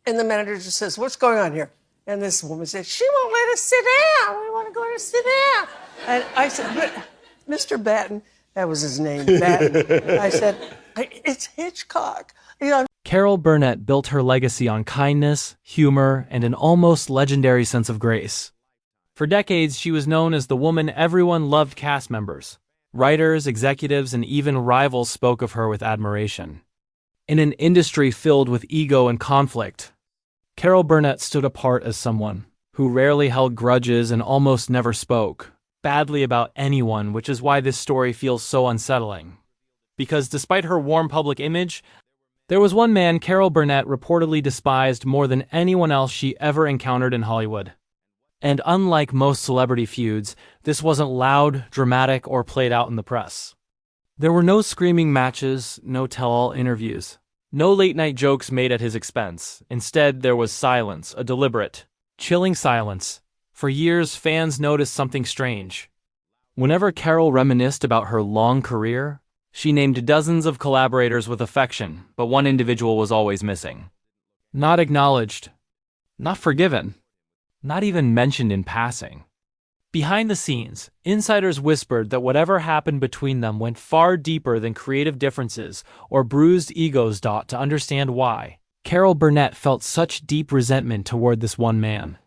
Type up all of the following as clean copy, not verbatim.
And the manager says, "What's going on here?" And this woman said, "She won't let us sit down. We want to go to sit down." And I said, "But Mr. Batten," that was his name, Batten. I said, "It's Hitchcock." Carol Burnett built her legacy on kindness, humor, and an almost legendary sense of grace. For decades, she was known as the woman everyone loved. Cast members, writers, executives, and even rivals spoke of her with admiration. In an industry filled with ego and conflict, Carol Burnett stood apart as someone who rarely held grudges and almost never spoke badly about anyone, which is why this story feels so unsettling. Because despite her warm public image, there was one man Carol Burnett reportedly despised more than anyone else she ever encountered in Hollywood. And unlike most celebrity feuds, this wasn't loud, dramatic, or played out in the press. There were no screaming matches, no tell-all interviews, no late-night jokes made at his expense. Instead, there was silence, a deliberate, chilling silence. For years, fans noticed something strange. Whenever Carol reminisced about her long career, she named dozens of collaborators with affection, but one individual was always missing. Not acknowledged, not forgiven, not even mentioned in passing. Behind the scenes, insiders whispered that whatever happened between them went far deeper than creative differences or bruised egos. To understand why Carol Burnett felt such deep resentment toward this one man,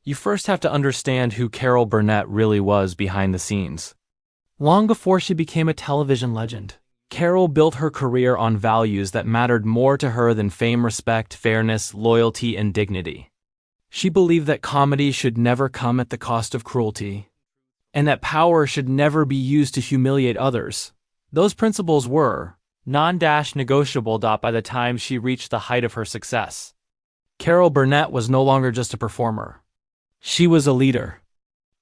you first have to understand who Carol Burnett really was behind the scenes. Long before she became a television legend, Carol built her career on values that mattered more to her than fame, respect, fairness, loyalty, and dignity. She believed that comedy should never come at the cost of cruelty, and that power should never be used to humiliate others. Those principles were non-negotiable. By the time she reached the height of her success, Carol Burnett was no longer just a performer. She was a leader.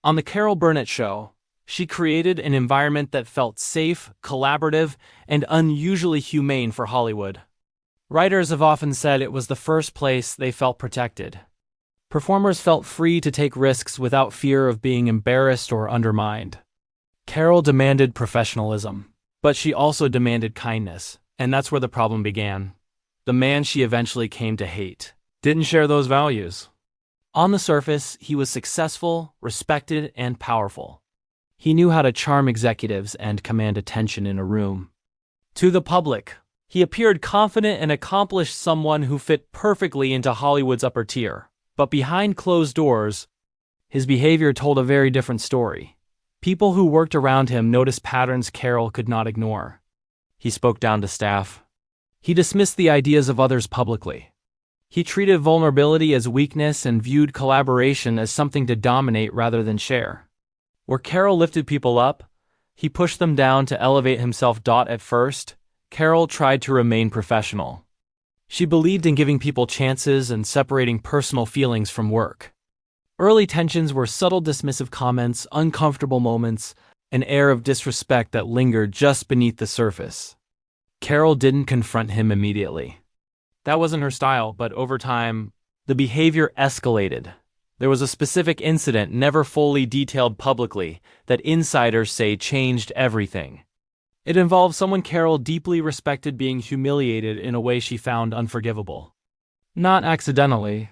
On The Carol Burnett Show, she created an environment that felt safe, collaborative, and unusually humane for Hollywood. Writers have often said it was the first place they felt protected. Performers felt free to take risks without fear of being embarrassed or undermined. Carol demanded professionalism, but she also demanded kindness, and that's where the problem began. The man she eventually came to hate didn't share those values. On the surface, he was successful, respected, and powerful. He knew how to charm executives and command attention in a room. To the public, he appeared confident and accomplished, someone who fit perfectly into Hollywood's upper tier. But behind closed doors, his behavior told a very different story. People who worked around him noticed patterns Carol could not ignore. He spoke down to staff. He dismissed the ideas of others publicly. He treated vulnerability as weakness and viewed collaboration as something to dominate rather than share. Where Carol lifted people up, he pushed them down to elevate himself. At first, Carol tried to remain professional. She believed in giving people chances and separating personal feelings from work. Early tensions were subtle dismissive comments, uncomfortable moments, an air of disrespect that lingered just beneath the surface. Carol didn't confront him immediately. That wasn't her style, but over time, the behavior escalated. There was a specific incident, never fully detailed publicly, that insiders say changed everything. It involved someone Carol deeply respected being humiliated in a way she found unforgivable. Not accidentally,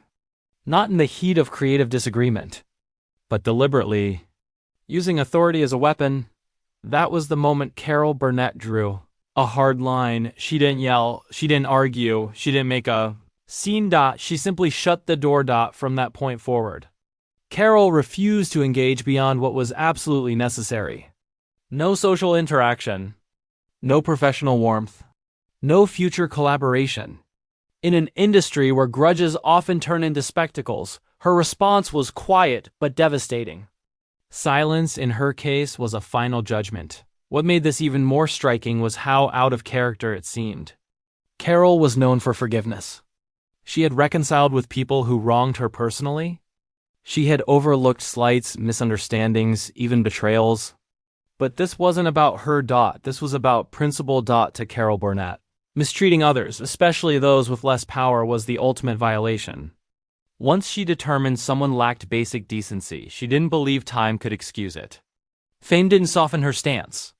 not in the heat of creative disagreement, but deliberately. Using authority as a weapon, that was the moment Carol Burnett drew a hard line. She didn't yell, she didn't argue, she didn't make a scene. She simply shut the door. From that point forward, Carol refused to engage beyond what was absolutely necessary. No social interaction, no professional warmth, no future collaboration. In an industry where grudges often turn into spectacles, her response was quiet but devastating. Silence, in her case, was a final judgment. What made this even more striking was how out of character it seemed. Carol was known for forgiveness. She had reconciled with people who wronged her personally. She had overlooked slights, misunderstandings, even betrayals. But this wasn't about her. This was about principle. To Carol Burnett, mistreating others, especially those with less power, was the ultimate violation. Once she determined someone lacked basic decency, she didn't believe time could excuse it. Fame didn't soften her stance.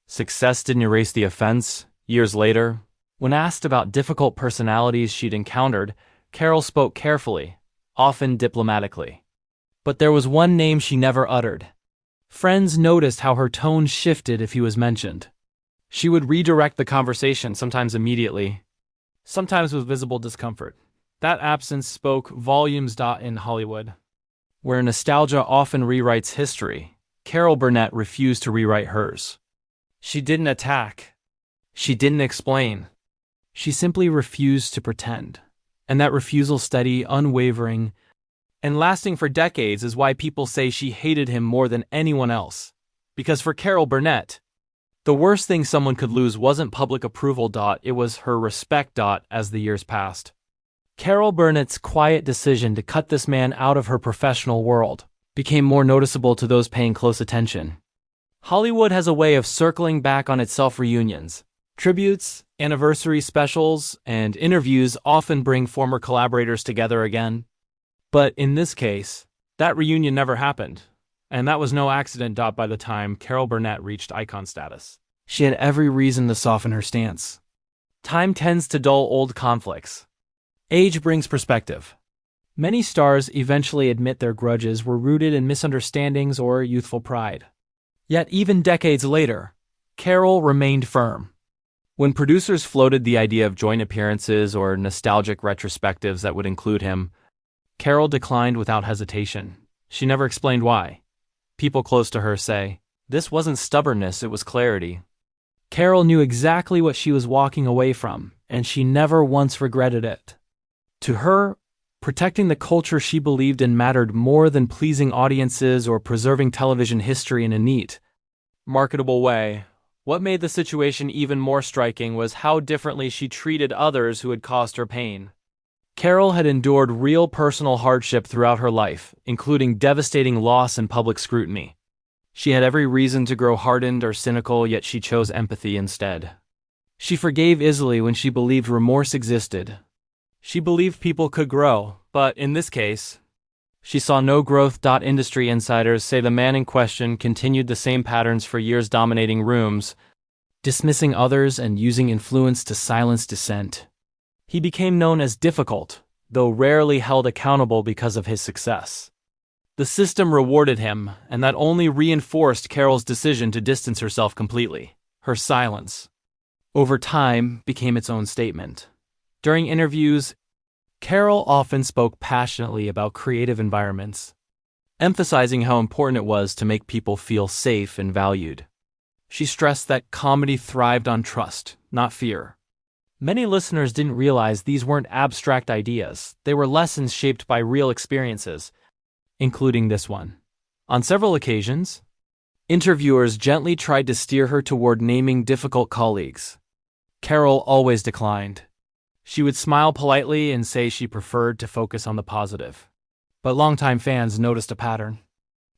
Success didn't erase the offense. Years later, when asked about difficult personalities she'd encountered, Carol spoke carefully, often diplomatically. But there was one name she never uttered. Friends noticed how her tone shifted if he was mentioned. She would redirect the conversation, sometimes immediately, sometimes with visible discomfort. That absence spoke volumes. In Hollywood, where nostalgia often rewrites history, Carol Burnett refused to rewrite hers. She didn't attack. She didn't explain. She simply refused to pretend. And that refusal, steady, unwavering, and lasting for decades, is why people say she hated him more than anyone else. Because for Carol Burnett, the worst thing someone could lose wasn't public approval. It was her respect. As the years passed, Carol Burnett's quiet decision to cut this man out of her professional world became more noticeable to those paying close attention. Hollywood has a way of circling back on itself. Reunions, tributes, anniversary specials, and interviews often bring former collaborators together again. But in this case, that reunion never happened, and that was no accident. By the time Carol Burnett reached icon status, she had every reason to soften her stance. Time tends to dull old conflicts. Age brings perspective. Many stars eventually admit their grudges were rooted in misunderstandings or youthful pride. Yet even decades later, Carol remained firm. When producers floated the idea of joint appearances or nostalgic retrospectives that would include him, Carol declined without hesitation. She never explained why. People close to her say, this wasn't stubbornness, it was clarity. Carol knew exactly what she was walking away from, and she never once regretted it. To her, protecting the culture she believed in mattered more than pleasing audiences or preserving television history in a neat, marketable way. What made the situation even more striking was how differently she treated others who had caused her pain. Carol had endured real personal hardship throughout her life, including devastating loss and public scrutiny. She had every reason to grow hardened or cynical, yet she chose empathy instead. She forgave easily when she believed remorse existed. She believed people could grow, but in this case, she saw no growth. Industry insiders say the man in question continued the same patterns for years, dominating rooms, dismissing others, and using influence to silence dissent. He became known as difficult, though rarely held accountable because of his success. The system rewarded him, and that only reinforced Carol's decision to distance herself completely. Her silence, over time, became its own statement. During interviews, Carol often spoke passionately about creative environments, emphasizing how important it was to make people feel safe and valued. She stressed that comedy thrived on trust, not fear. Many listeners didn't realize these weren't abstract ideas. They were lessons shaped by real experiences, including this one. On several occasions, interviewers gently tried to steer her toward naming difficult colleagues. Carol always declined. She would smile politely and say she preferred to focus on the positive. But longtime fans noticed a pattern.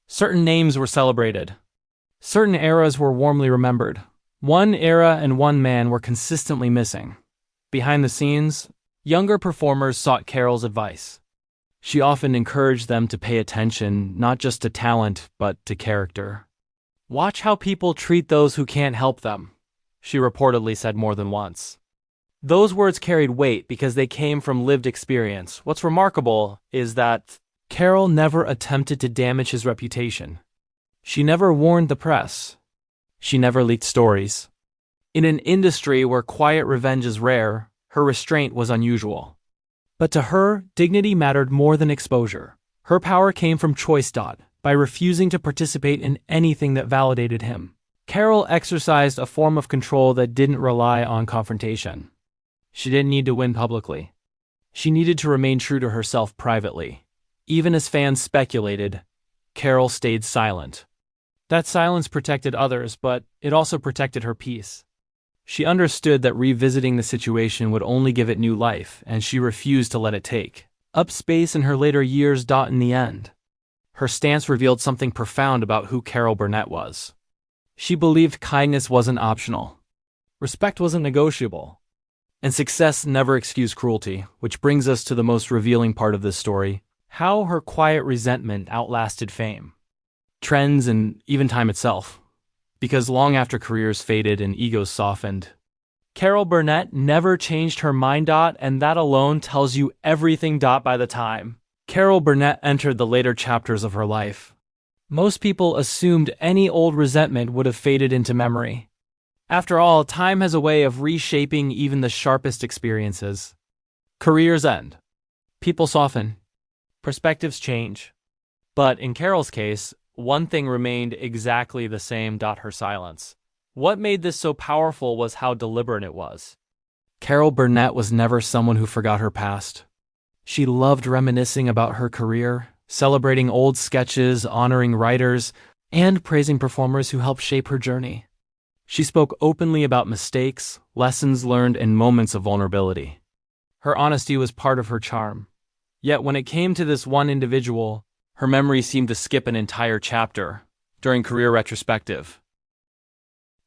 Certain names were celebrated. Certain eras were warmly remembered. One era and one man were consistently missing. Behind the scenes, younger performers sought Carol's advice. She often encouraged them to pay attention, not just to talent, but to character. Watch how people treat those who can't help them, she reportedly said more than once. Those words carried weight because they came from lived experience. What's remarkable is that Carol never attempted to damage his reputation. She never warned the press. She never leaked stories. In an industry where quiet revenge is rare, her restraint was unusual. But to her, dignity mattered more than exposure. Her power came from choice. By refusing to participate in anything that validated him, Carol exercised a form of control that didn't rely on confrontation. She didn't need to win publicly. She needed to remain true to herself privately. Even as fans speculated, Carol stayed silent. That silence protected others, but it also protected her peace. She understood that revisiting the situation would only give it new life, and she refused to let it take up space in her later years. In the end, her stance revealed something profound about who Carol Burnett was. She believed kindness wasn't optional, respect wasn't negotiable, and success never excused cruelty, which brings us to the most revealing part of this story: how her quiet resentment outlasted fame, trends, and even time itself. Because long after careers faded and egos softened, Carol Burnett never changed her mind. And that alone tells you everything. By the time Carol Burnett entered the later chapters of her life, most people assumed any old resentment would have faded into memory. After all, time has a way of reshaping even the sharpest experiences. Careers end. People soften. Perspectives change. But in Carol's case, one thing remained exactly the same: her silence. What made this so powerful was how deliberate it was. Carol Burnett was never someone who forgot her past. She loved reminiscing about her career, celebrating old sketches, honoring writers, and praising performers who helped shape her journey. She spoke openly about mistakes, lessons learned, and moments of vulnerability. Her honesty was part of her charm. Yet when it came to this one individual, her memory seemed to skip an entire chapter during career retrospective.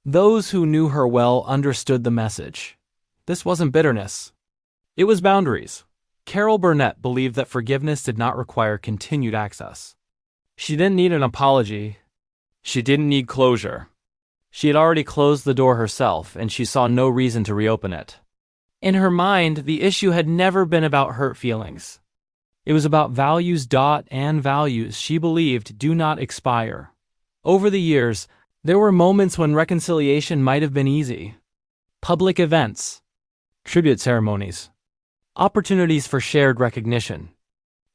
Those who knew her well understood the message. This wasn't bitterness. It was boundaries. Carol Burnett believed that forgiveness did not require continued access. She didn't need an apology. She didn't need closure. She had already closed the door herself, and she saw no reason to reopen it. In her mind, the issue had never been about hurt feelings. It was about values. And values, she believed, do not expire. Over the years, there were moments when reconciliation might have been easy. Public events, tribute ceremonies, opportunities for shared recognition.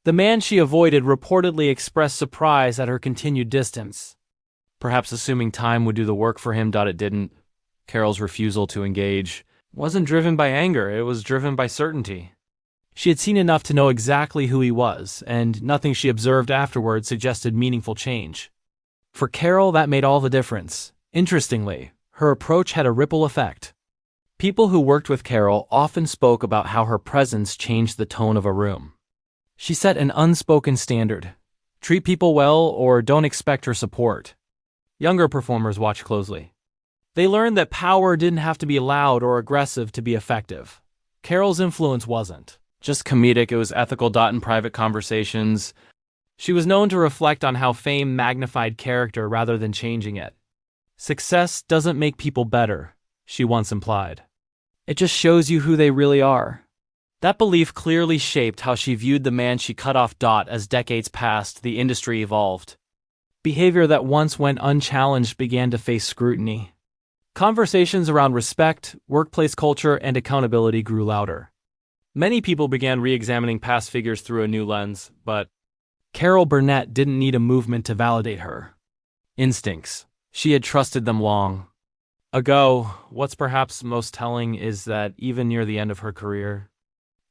The man she avoided reportedly expressed surprise at her continued distance, perhaps assuming time would do the work for him. It didn't. Carol's refusal to engage wasn't driven by anger, it was driven by certainty. She had seen enough to know exactly who he was, and nothing she observed afterward suggested meaningful change. For Carol, that made all the difference. Interestingly, her approach had a ripple effect. People who worked with Carol often spoke about how her presence changed the tone of a room. She set an unspoken standard: treat people well or don't expect her support. Younger performers watched closely. They learned that power didn't have to be loud or aggressive to be effective. Carol's influence wasn't just comedic, it was ethical. In private conversations, she was known to reflect on how fame magnified character rather than changing it. Success doesn't make people better, she once implied. It just shows you who they really are. That belief clearly shaped how she viewed the man she cut off. As decades passed, the industry evolved. Behavior that once went unchallenged began to face scrutiny. Conversations around respect, workplace culture, and accountability grew louder. Many people began re-examining past figures through a new lens, but Carol Burnett didn't need a movement to validate her instincts. She had trusted them long ago. What's perhaps most telling is that even near the end of her career,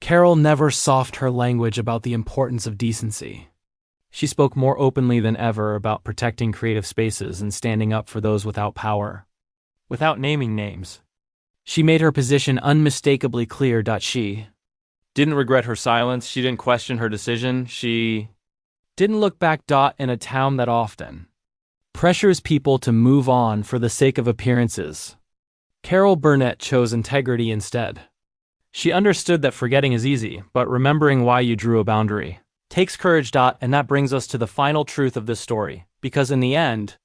Carol never softened her language about the importance of decency. She spoke more openly than ever about protecting creative spaces and standing up for those without power. Without naming names, she made her position unmistakably clear. She didn't regret her silence, she didn't question her decision, she didn't look back. In a town that often pressures people to move on for the sake of appearances, Carol Burnett chose integrity instead. She understood that forgetting is easy, but remembering why you drew a boundary takes courage. And that brings us to the final truth of this story, because in the end,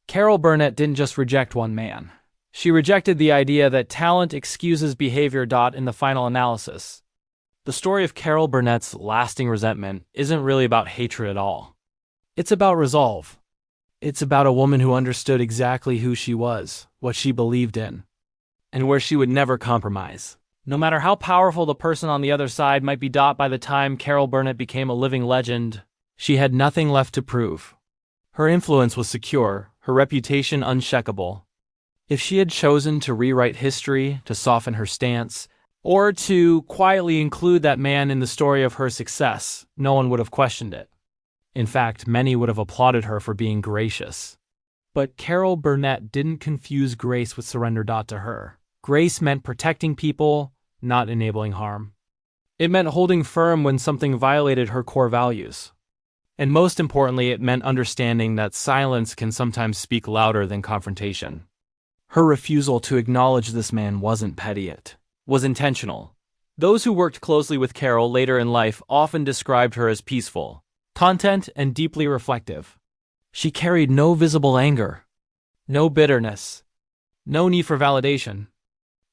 Carol Burnett didn't just reject one man. She rejected the idea that talent excuses behavior. In the final analysis, the story of Carol Burnett's lasting resentment isn't really about hatred at all. It's about resolve. It's about a woman who understood exactly who she was, what she believed in, and where she would never compromise. No matter how powerful the person on the other side might be. By the time Carol Burnett became a living legend, she had nothing left to prove. Her influence was secure, her reputation unshakable. If she had chosen to rewrite history, to soften her stance, or to quietly include that man in the story of her success, no one would have questioned it. In fact, many would have applauded her for being gracious. But Carol Burnett didn't confuse grace with surrender. To her, grace meant protecting people, not enabling harm. It meant holding firm when something violated her core values. And most importantly, it meant understanding that silence can sometimes speak louder than confrontation. Her refusal to acknowledge this man wasn't petty, it was intentional. Those who worked closely with Carol later in life often described her as peaceful, content, and deeply reflective. She carried no visible anger, no bitterness, no need for validation.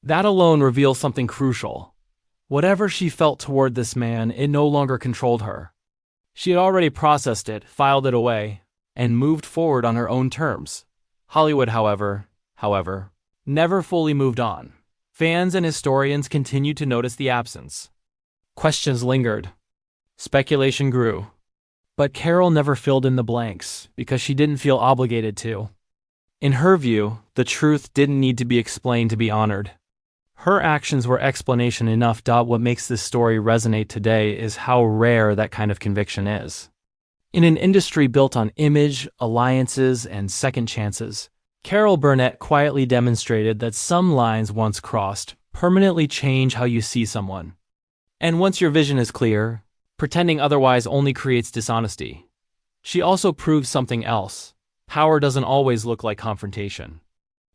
That alone reveals something crucial. Whatever she felt toward this man, it no longer controlled her. She had already processed it, filed it away, and moved forward on her own terms. Hollywood, however, never fully moved on. Fans and historians continued to notice the absence. Questions lingered. Speculation grew. But Carol never filled in the blanks because she didn't feel obligated to. In her view, the truth didn't need to be explained to be honored. Her actions were explanation enough. What makes this story resonate today is how rare that kind of conviction is. In an industry built on image, alliances, and second chances, Carol Burnett quietly demonstrated that some lines once crossed permanently change how you see someone. And once your vision is clear, pretending otherwise only creates dishonesty. She also proves something else. Power doesn't always look like confrontation.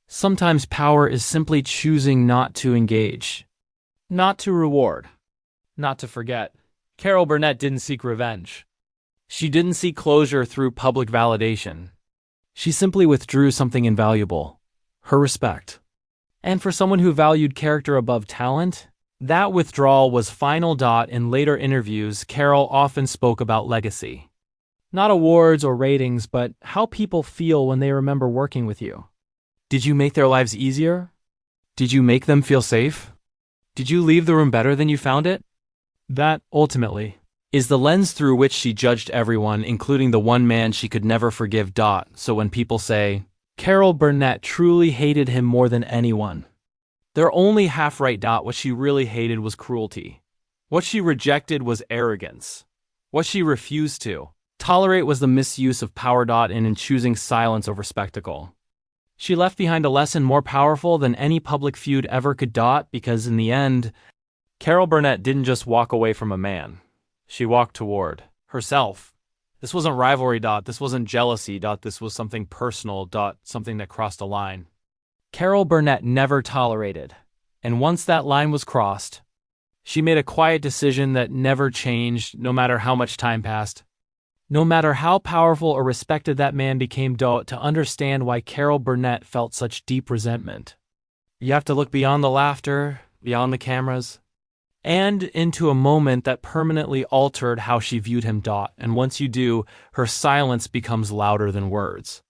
Sometimes power is simply choosing not to engage, not to reward, not to forget. Carol Burnett didn't seek revenge. She didn't seek closure through public validation. She simply withdrew something invaluable, her respect. And for someone who valued character above talent, that withdrawal was final. In later interviews, Carol often spoke about legacy. Not awards or ratings, but how people feel when they remember working with you. Did you make their lives easier? Did you make them feel safe? Did you leave the room better than you found it? That, ultimately, is the lens through which she judged everyone, including the one man she could never forgive. So when people say, Carol Burnett truly hated him more than anyone, they're only half right. What she really hated was cruelty. What she rejected was arrogance. What she refused to tolerate was the misuse of power. And in choosing silence over spectacle, she left behind a lesson more powerful than any public feud ever could. Because in the end, Carol Burnett didn't just walk away from a man. She walked toward herself. This wasn't rivalry. This wasn't jealousy. This was something personal. Something that crossed a line. Carol Burnett never tolerated. And once that line was crossed, she made a quiet decision that never changed, no matter how much time passed. No matter how powerful or respected that man became. To understand why Carol Burnett felt such deep resentment, you have to look beyond the laughter, beyond the cameras, and into a moment that permanently altered how she viewed him. And once you do, her silence becomes louder than words.